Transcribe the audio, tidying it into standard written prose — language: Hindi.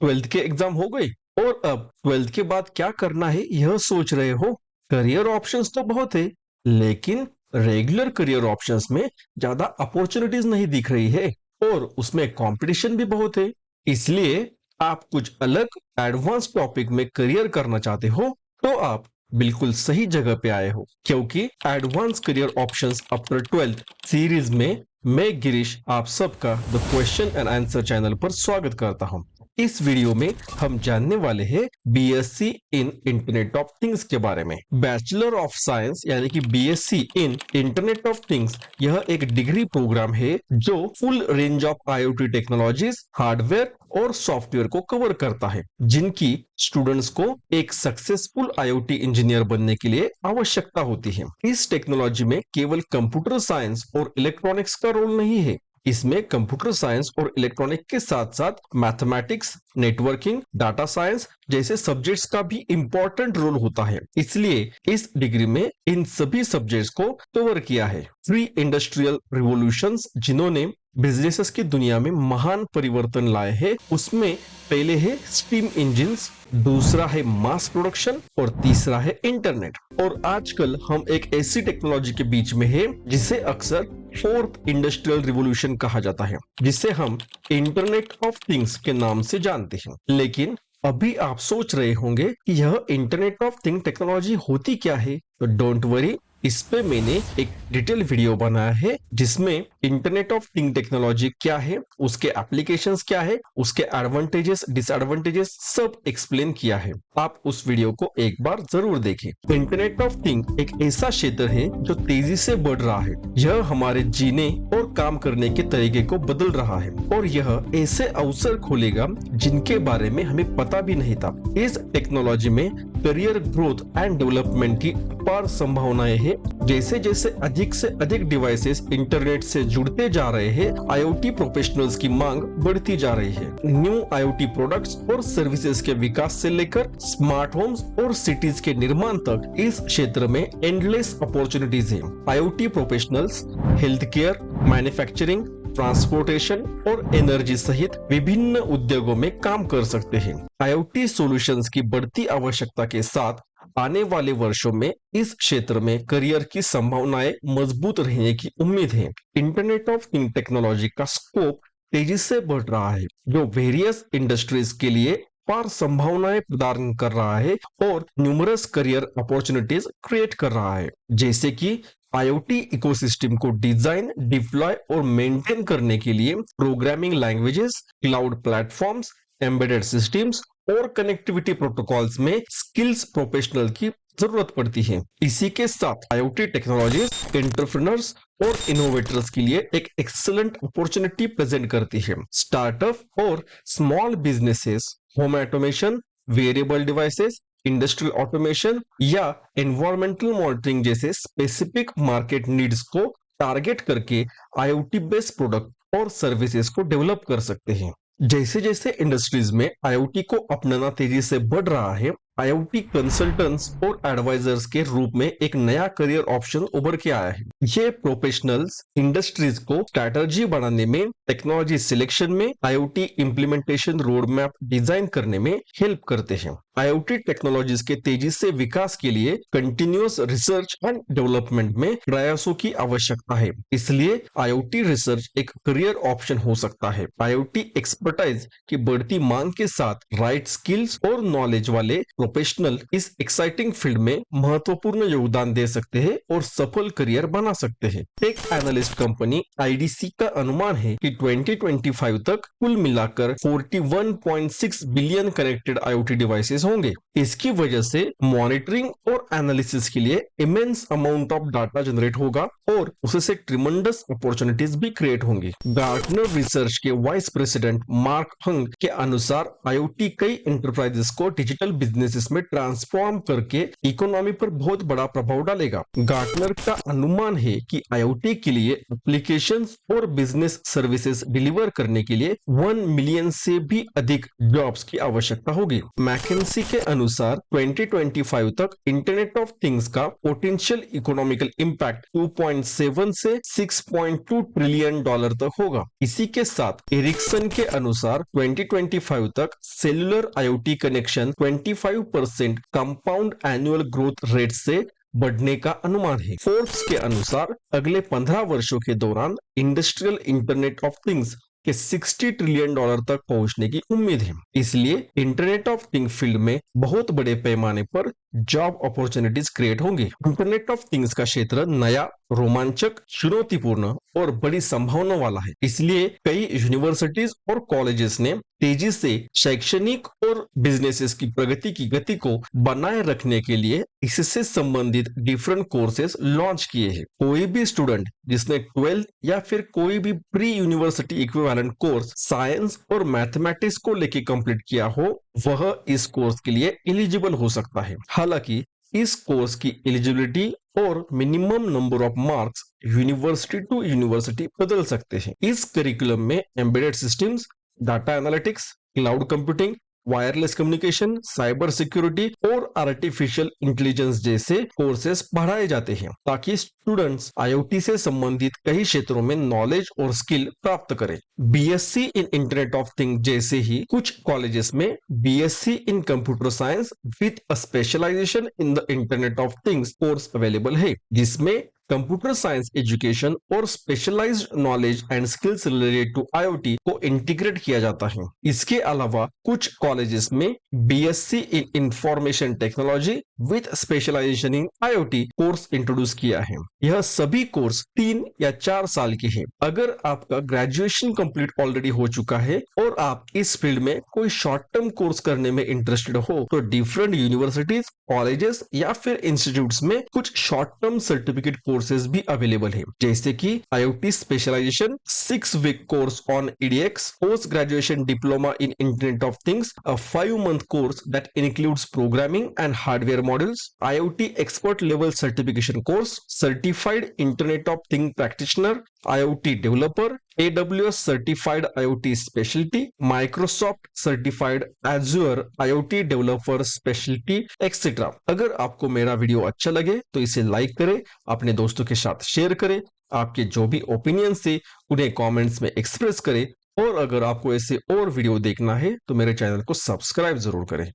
ट्वेल्थ के एग्जाम हो गए और अब ट्वेल्थ के बाद क्या करना है यह सोच रहे हो। करियर ऑप्शंस तो बहुत है, लेकिन रेगुलर करियर ऑप्शंस में ज्यादा अपॉर्चुनिटीज नहीं दिख रही है और उसमें कंपटीशन भी बहुत है। इसलिए आप कुछ अलग एडवांस टॉपिक में करियर करना चाहते हो तो आप बिल्कुल सही जगह पे आए हो, क्योंकि advance career options after twelfth series में मैं गिरीश आप सबका the question and answer channel पर स्वागत करता हूं। इस वीडियो में हम जानने वाले हैं BSc in internet of things के बारे में। बैचलर ऑफ साइंस यानी कि BSc in internet of things यह एक डिग्री प्रोग्राम है जो full range of IoT technologies, hardware और सॉफ्टवेयर को कवर करता है, जिनकी स्टूडेंट्स को एक सक्सेसफुल आईओटी इंजीनियर बनने के लिए आवश्यकता होती है। इस टेक्नोलॉजी में केवल कंप्यूटर साइंस और इलेक्ट्रॉनिक्स का रोल नहीं है, इसमें कंप्यूटर साइंस और इलेक्ट्रॉनिक के साथ साथ मैथमेटिक्स, नेटवर्किंग, डाटा साइंस जैसे सब्जेक्ट्स का भी इंपॉर्टेंट रोल होता है। इसलिए इस डिग्री में इन सभी सब्जेक्ट्स को कवर किया है। प्री इंडस्ट्रियल रिवॉल्यूशंस जिन्होंने बिजनेसेस की दुनिया में महान परिवर्तन लाए हैं, उसमें पहले है स्टीम इंजिन्स, दूसरा है मास प्रोडक्शन और तीसरा है इंटरनेट। और आजकल हम एक ऐसी टेक्नोलॉजी के बीच में है जिसे अक्सर फोर्थ इंडस्ट्रियल रिवॉल्यूशन कहा जाता है, जिसे हम इंटरनेट ऑफ थिंग्स के नाम से जानते हैं। लेकिन अभी आप सोच रहे होंगे कि यह इंटरनेट ऑफ थिंग टेक्नोलॉजी होती क्या है, तो डोंट वरी, इस पे मैंने एक डिटेल वीडियो बनाया है जिसमें इंटरनेट ऑफ थिंग टेक्नोलॉजी क्या है, उसके एप्लीकेशंस क्या है, उसके एडवांटेजेस डिसएडवांटेजेस सब एक्सप्लेन किया है। आप उस वीडियो को एक बार जरूर देखें। इंटरनेट ऑफ थिंग एक ऐसा क्षेत्र है जो तेजी से बढ़ रहा है। यह हमारे जीने और काम करने के तरीके को बदल रहा है और यह ऐसे अवसर खोलेगा जिनके बारे में हमें पता भी नहीं था। इस टेक्नोलॉजी में करियर ग्रोथ एंड डेवलपमेंट की अपार संभावनाएं हैं। जैसे जैसे अधिक से अधिक डिवाइसेस इंटरनेट से जुड़ते जा रहे हैं, आईओटी प्रोफेशनल्स की मांग बढ़ती जा रही है। न्यू आईओटी प्रोडक्ट्स और सर्विसेज के विकास से लेकर स्मार्ट होम्स और सिटीज के निर्माण तक इस क्षेत्र में एंडलेस अपॉर्चुनिटीज हैं। IoT professionals health care, manufacturing, transportation और एनर्जी सहित विभिन्न उद्योगों में काम कर सकते हैं। आईओटी सॉल्यूशंस की बढ़ती आवश्यकता के साथ आने वाले वर्षों में इस क्षेत्र में करियर की संभावनाएं मजबूत रहने की उम्मीद है। इंटरनेट ऑफ थिंग टेक्नोलॉजी का स्कोप तेजी से बढ़ रहा है, जो वेरियस इंडस्ट्रीज के लिए अपार संभावनाएं प्रदान कर रहा है और न्यूमरस करियर अपॉर्चुनिटीज क्रिएट कर रहा है। जैसे कि आईओटी इकोसिस्टम को डिजाइन, डिप्लॉय और मेंटेन करने के लिए programming languages, cloud platforms, embedded systems और कनेक्टिविटी प्रोटोकॉल्स में स्किल्स प्रोफेशनल की जरूरत पड़ती है। इसी के साथ आईओटी टेक्नोलॉजीज एंटरप्रेन्योर्स और इनोवेटर्स के लिए एक एक्सीलेंट अपॉर्चुनिटी प्रेजेंट करती है। स्टार्टअप और small businesses home automation, variable devices, industrial automation या एनवायरमेंटल मॉनिटरिंग जैसे स्पेसिफिक मार्केट नीड्स को टारगेट करके आईओटी बेस्ड प्रोडक्ट और सर्विसेज को डेवलप कर सकते हैं। जैसे जैसे इंडस्ट्रीज में आईओटी को अपनाना तेजी से बढ़ रहा है, आईओटी कंसल्टेंट्स और एडवाइजर्स के रूप में एक नया करियर ऑप्शन उभर के आया है। ये प्रोफेशनल्स इंडस्ट्रीज को स्ट्रैटेजी बनाने में, टेक्नोलॉजी सिलेक्शन में, IoT implementation road map design करने में हेल्प करते हैं। आईओटी टेक्नोलॉजीज के तेजी से विकास के लिए कंटिन्यूअस रिसर्च एंड डेवलपमेंट में प्रयासों की आवश्यकता है। इसलिए आईओटी रिसर्च एक करियर ऑप्शन हो सकता है। आईओटी एक्सपर्टाइज की बढ़ती मांग के साथ राइट स्किल्स और नॉलेज वाले प्रोफेशनल इस एक्साइटिंग फील्ड में महत्वपूर्ण योगदान दे सकते हैं और सफल करियर बना सकते हैं। टेक एनालिस्ट कंपनी आईडीसी का अनुमान है कि 2025 तक कुल मिलाकर 41.6 बिलियन कनेक्टेड आईओटी डिवाइसेस होंगे। इसकी वजह से मॉनिटरिंग और एनालिसिस के लिए immense amount of data generate होगा और उससे ट्रिमेंडस अपॉर्चुनिटीज भी क्रिएट होंगी। गार्टनर रिसर्च के वाइस प्रेसिडेंट मार्क हंग के अनुसार आईओटी कई एंटरप्राइजेस को डिजिटल बिजनेस बिजनेसेस में ट्रांसफॉर्म करके इकोनॉमी पर बहुत बड़ा प्रभाव डालेगा। गार्टनर का अनुमान है कि IoT के लिए एप्लीकेशंस और बिजनेस सर्विसेज डिलीवर करने के लिए 1 मिलियन से भी अधिक जॉब्स की आवश्यकता होगी। मैकेंसी के अनुसार 2025 तक इंटरनेट ऑफ थिंग्स का पोटेंशियल इकोनॉमिकल इम्पैक्ट 2.7 से 6.2 ट्रिलियन डॉलर तक होगा। इसी के साथ एरिक्सन के अनुसार 2025 तक cellular IoT connection 25% compound annual growth rate से बढ़ने का अनुमान है। फोर्ब्स के अनुसार अगले 15 वर्षों के दौरान इंडस्ट्रियल इंटरनेट ऑफ थिंग्स के 60 ट्रिलियन डॉलर तक पहुंचने की उम्मीद है। इसलिए इंटरनेट ऑफ थिंग फील्ड में बहुत बड़े पैमाने पर जॉब अपॉर्चुनिटीज क्रिएट होंगी। इंटरनेट ऑफ थिंग्स का क्षेत्र नया, रोमांचक, चुनौतीपूर्ण और बड़ी संभावना वाला है। इसलिए कई यूनिवर्सिटीज और कॉलेजेस ने तेजी से शैक्षणिक और बिजनेसेस की प्रगति की गति को बनाए रखने के लिए इससे संबंधित डिफरेंट कोर्सेज लॉन्च किए हैं। कोई भी स्टूडेंट जिसने 12th या फिर कोई भी pre university equivalent course science और मैथमेटिक्स को लेके कंप्लीट किया हो, वह इस कोर्स के लिए एलिजिबल हो सकता है। हालांकि इस कोर्स की एलिजिबिलिटी और minimum number of marks university to university बदल सकते हैं। इस करिकुलम में embedded systems, data analytics, cloud computing, wireless communication, cyber security और आर्टिफिशियल इंटेलिजेंस जैसे कोर्सेज पढ़ाए जाते हैं ताकि स्टूडेंट्स IoT से संबंधित कई क्षेत्रों में नॉलेज और स्किल प्राप्त करें। BSc in internet of thing जैसे ही कुछ कॉलेजेस में BSc in computer science with a specialization in the internet of things course available है, जिसमें कंप्यूटर साइंस एजुकेशन और specialized knowledge and skills related to IoT को इंटीग्रेट किया जाता है। इसके अलावा कुछ कॉलेजेस में BSc in information technology with specialization in IoT course introduce किया है। यह सभी कोर्स 3 या 4 साल के हैं। अगर आपका ग्रेजुएशन कंप्लीट ऑलरेडी हो चुका है और आप इस फील्ड में कोई शॉर्ट टर्म कोर्स करने में इंटरेस्टेड हो, तो डिफरेंट यूनिवर्सिटीज, कॉलेजेस या फिर इंस्टीट्यूट्स में कुछ शॉर्ट टर्म सर्टिफिकेट कोर्सेज भी अवेलेबल है, जैसे कि IoT specialization 6 week course on EDX, post graduation diploma in internet of things, a 5-month course that includes programming and hardware modules, IoT expert level certification course, certified internet of thing practitioner, IoT developer, AWS certified IoT speciality, Microsoft certified Azure IoT developer speciality etcetera. अगर आपको मेरा वीडियो अच्छा लगे तो इसे लाइक करें, अपने दोस्तों के साथ शेयर करें, आपके जो भी ओपिनियंस है उन्हें कमेंट्स में एक्सप्रेस करें, और अगर आपको ऐसे और वीडियो देखना है तो मेरे चैनल को सब्सक्राइब जरूर करें।